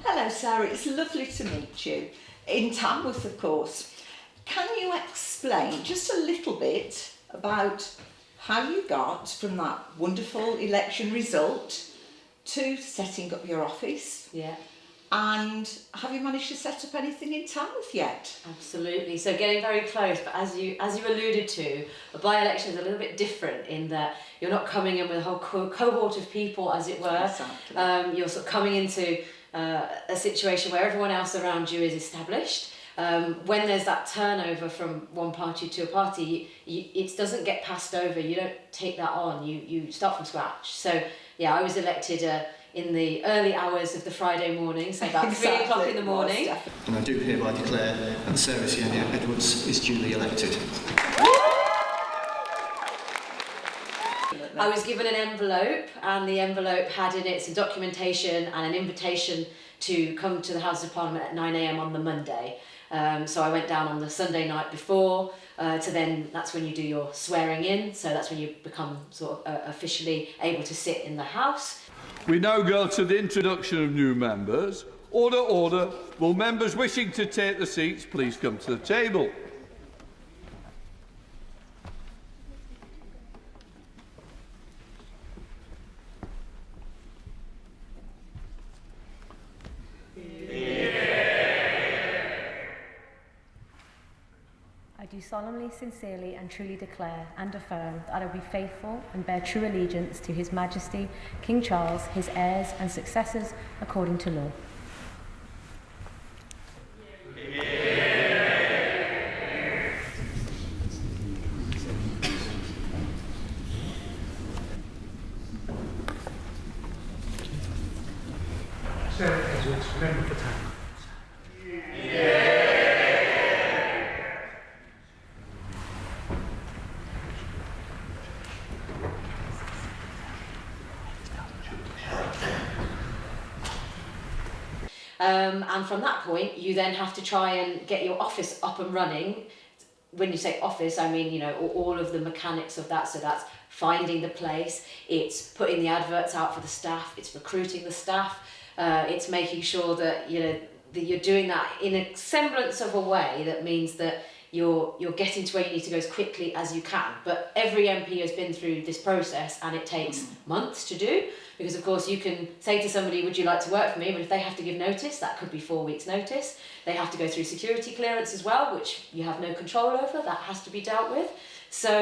Hello Sarah, it's lovely to meet you. In Tamworth, of course. Can you explain just a little bit about how you got from that wonderful election result to setting up your office? Yeah. And have you managed to set up anything in Tamworth yet? Absolutely. So getting very close, but as you alluded to, a by-election is a little bit different in that you're not coming in with a whole cohort of people, as it were. Exactly. You're sort of coming into a situation where everyone else around you is established. When there's that turnover from one party to a party, it doesn't get passed over. You don't take that on. You start from scratch. So yeah, I was elected in the early hours of the Friday morning, so about 3 o'clock in the morning. And I do hereby declare that Sarah Sienna Edwards is duly elected. I was given an envelope, and the envelope had in it some documentation and an invitation to come to the House of Parliament at 9 a.m. on the Monday. So I went down on the Sunday night before, to then, that's when you do your swearing in, so that's when you become sort of officially able to sit in the House. We now go to the introduction of new members. Order, order. Will members wishing to take the seats please come to the table? I do solemnly, sincerely and truly declare and affirm that I will be faithful and bear true allegiance to His Majesty, King Charles, his heirs and successors, according to law. Sarah Edwards, member for Tamworth. And from that point, you then have to try and get your office up and running. When you say office, I mean, you know, all of the mechanics of that. So that's finding the place, it's putting the adverts out for the staff, it's recruiting the staff, it's making sure that, you know, that you're doing that in a semblance of a way that means that you're getting to where you need to go as quickly as you can. But every MP has been through this process, and it takes months to do, because of course you can say to somebody, would you like to work for me? But if they have to give notice, that could be 4 weeks notice. They have to go through security clearance as well, which you have no control over. That has to be dealt with. So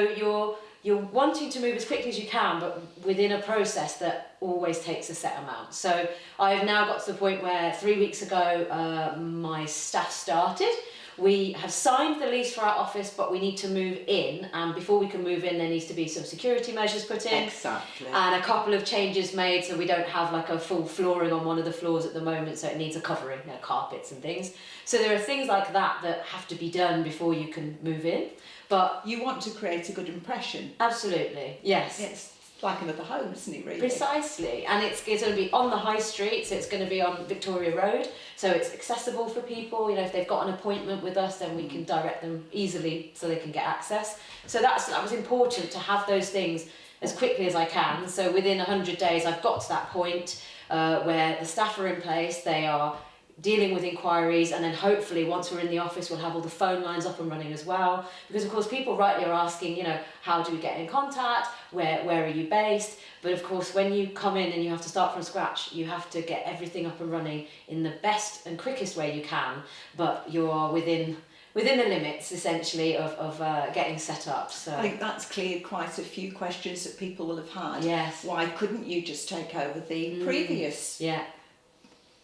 you're wanting to move as quickly as you can, but within a process that always takes a set amount. So I've now got to the point where 3 weeks ago my staff started. We have signed the lease for our office, but we need to move in, and before we can move in there needs to be some security measures put in. Exactly. And a couple of changes made, so we don't have like a full flooring on one of the floors at the moment, so it needs a covering, you know, carpets and things. So there are things like that that have to be done before you can move in. But you want to create a good impression. Absolutely, yes. It's like another home, isn't it, really? Precisely, and it's going to be on the high street, so it's going to be on Victoria Road, so it's accessible for people. You know, if they've got an appointment with us, then we can direct them easily so they can get access. So that was important, to have those things as quickly as I can. So within 100 days, I've got to that point where the staff are in place, they are dealing with inquiries, and then hopefully once we're in the office we'll have all the phone lines up and running as well, because of course people rightly are asking, you know, how do we get in contact, where are you based? But of course when you come in and you have to start from scratch, you have to get everything up and running in the best and quickest way you can, but you are within the limits essentially of getting set up. So I think that's cleared quite a few questions that people will have had. Yes. Why couldn't you just take over the previous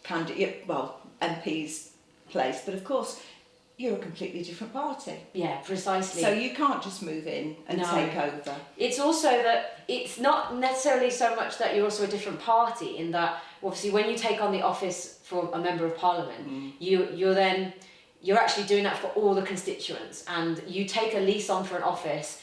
candidate, well, MP's place? But of course, you're a completely different party. Yeah, precisely. So you can't just move in and take over. It's also that it's not necessarily so much that you're also a different party, in that obviously when you take on the office for a Member of Parliament, you're actually doing that for all the constituents, and you take a lease on for an office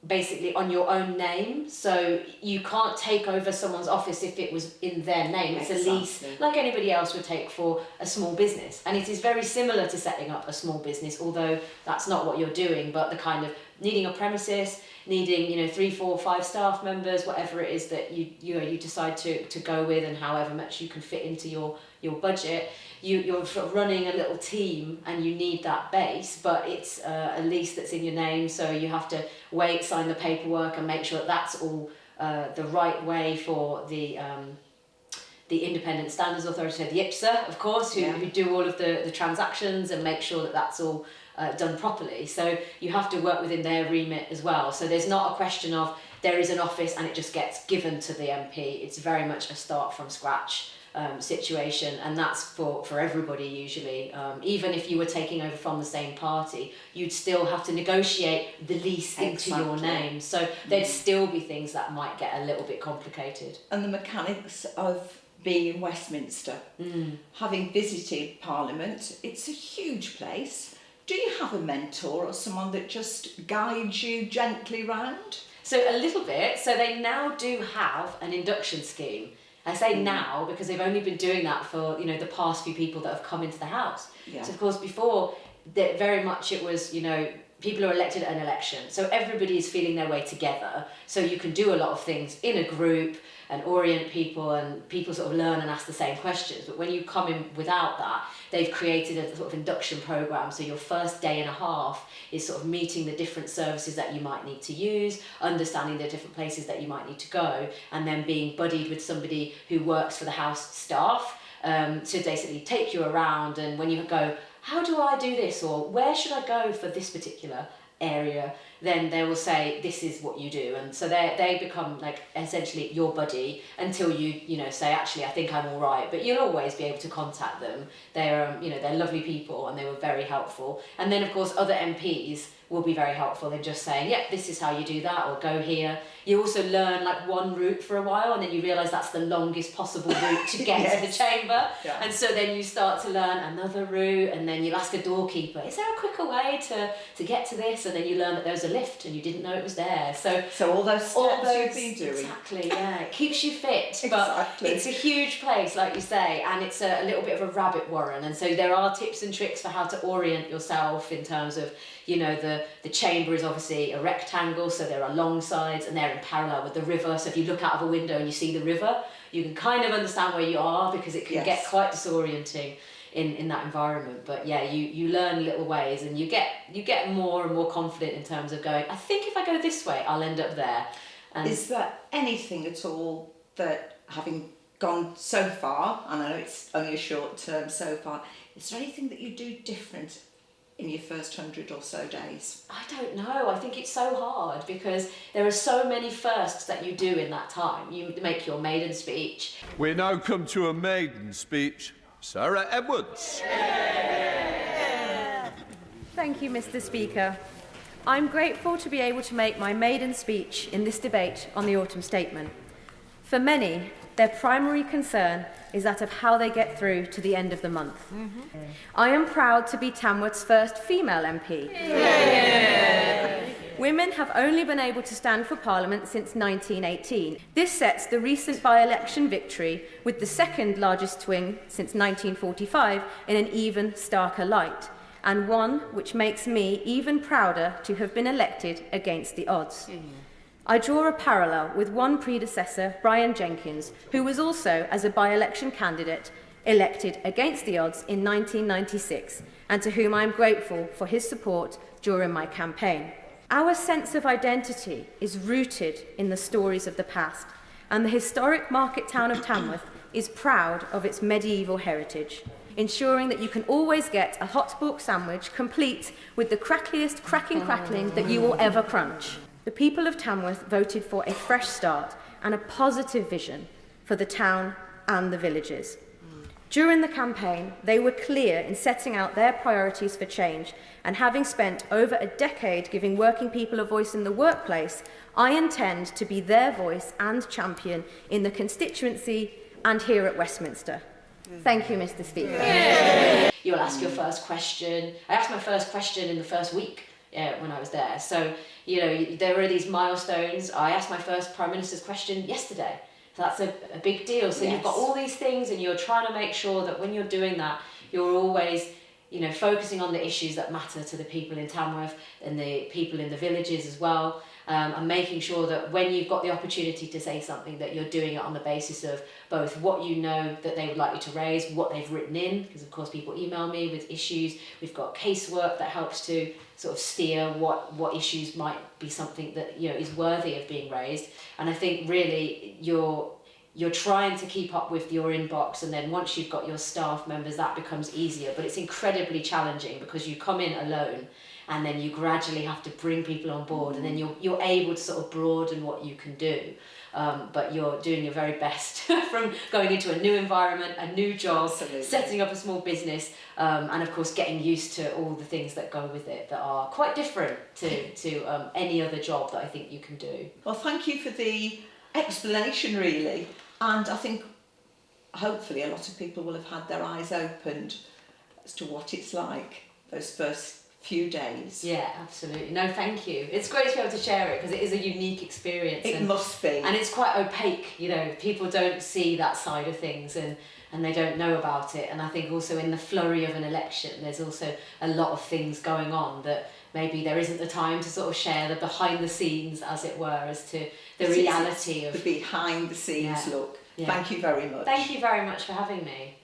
basically on your own name, so you can't take over someone's office if it was in their name. It's a lease like anybody else would take for a small business, and it is very similar to setting up a small business, although that's not what you're doing, but the kind of needing a premises, needing 3, 4, 5 staff members, whatever it is that you decide to go with, and however much you can fit into your budget. You're sort of running a little team, and you need that base, but it's a lease that's in your name, so you have to sign the paperwork and make sure that that's all the right way for the Independent Standards Authority, the IPSA, of course, who do all of the transactions and make sure that that's all done properly. So you have to work within their remit as well. So there's not a question of there is an office and it just gets given to the MP. It's very much a start from scratch situation, and that's for everybody usually. Even if you were taking over from the same party, you'd still have to negotiate the lease into your name. So there'd still be things that might get a little bit complicated. And the mechanics of being in Westminster, having visited Parliament, it's a huge place. Do you have a mentor or someone that just guides you gently round? So a little bit. So they now do have an induction scheme. I say now because they've only been doing that for the past few people that have come into the house. Yeah. So of course before, very much it was people are elected at an election, so everybody is feeling their way together. So you can do a lot of things in a group and orient people, and people sort of learn and ask the same questions. But when you come in without that, they've created a sort of induction program. So your first day and a half is sort of meeting the different services that you might need to use, understanding the different places that you might need to go, and then being buddied with somebody who works for the house staff to basically take you around. And when you go, how do I do this, or where should I go for this particular area, then they will say this is what you do. And so they become like essentially your buddy until you say actually I think I'm all right, but you'll always be able to contact them. They're they're lovely people, and they were very helpful. And then of course other MPs will be very helpful in just saying, yep, this is how you do that, or go here. You also learn like one route for a while, and then you realise that's the longest possible route to get to the chamber. Yeah. And so then you start to learn another route, and then you'll ask a doorkeeper, is there a quicker way to get to this? And then you learn that there's a lift and you didn't know it was there. So all those steps you've been doing. Exactly, yeah. It keeps you fit, but it's a huge place, like you say, and it's a little bit of a rabbit warren. And so there are tips and tricks for how to orient yourself in terms of the chamber is obviously a rectangle, so there are long sides and they're in parallel with the river. So if you look out of a window and you see the river, you can kind of understand where you are, because it can get quite disorienting in that environment. But yeah, you learn little ways, and you get more and more confident in terms of going, I think if I go this way, I'll end up there. And is there anything at all that, having gone so far, and I know it's only a short term so far, is there anything that you do different in your first 100 or so days? I don't know. I think it's so hard because there are so many firsts that you do in that time. You make your maiden speech. We now come to a maiden speech. Sarah Edwards. Thank you, Mr. Speaker. I'm grateful to be able to make my maiden speech in this debate on the Autumn Statement. For many, their primary concern is that of how they get through to the end of the month. I am proud to be Tamworth's first female MP. Women have only been able to stand for Parliament since 1918. This sets the recent by-election victory with the second largest swing since 1945 in an even starker light, and one which makes me even prouder to have been elected against the odds. I draw a parallel with one predecessor, Brian Jenkins, who was also, as a by-election candidate, elected against the odds in 1996, and to whom I am grateful for his support during my campaign. Our sense of identity is rooted in the stories of the past, and the historic market town of Tamworth is proud of its medieval heritage, ensuring that you can always get a hot pork sandwich complete with the crackliest crackling that you will ever crunch. The people of Tamworth voted for a fresh start and a positive vision for the town and the villages. During the campaign, they were clear in setting out their priorities for change, and having spent over a decade giving working people a voice in the workplace, I intend to be their voice and champion in the constituency and here at Westminster. Thank you, Mr. Speaker. You'll ask your first question. I asked my first question in the first week when I was there. So, there were these milestones. I asked my first Prime Minister's question yesterday. So that's a big deal. So you've got all these things, and you're trying to make sure that when you're doing that, you're always you know, focusing on the issues that matter to the people in Tamworth and the people in the villages as well, and making sure that when you've got the opportunity to say something, that you're doing it on the basis of both what you know that they would like you to raise, what they've written in, because of course people email me with issues. We've got casework that helps to sort of steer what issues might be something that, you know, is worthy of being raised. And I think really you're trying to keep up with your inbox, and then once you've got your staff members, that becomes easier. But it's incredibly challenging because you come in alone, and then you gradually have to bring people on board, and then you're able to sort of broaden what you can do. But you're doing your very best from going into a new environment, a new job, Absolutely. setting up a small business, and of course getting used to all the things that go with it that are quite different to any other job that I think you can do. Well, thank you for the explanation, really. And I think hopefully a lot of people will have had their eyes opened as to what it's like those first few days. Yeah, absolutely. No, thank you. It's great to be able to share it because it is a unique experience. It must be. And it's quite opaque, you know, people don't see that side of things and they don't know about it. And I think also in the flurry of an election, there's also a lot of things going on that maybe there isn't the time to sort of share the behind the scenes, as it were, as to the reality of the behind the scenes look. Yeah. Thank you very much. Thank you very much for having me.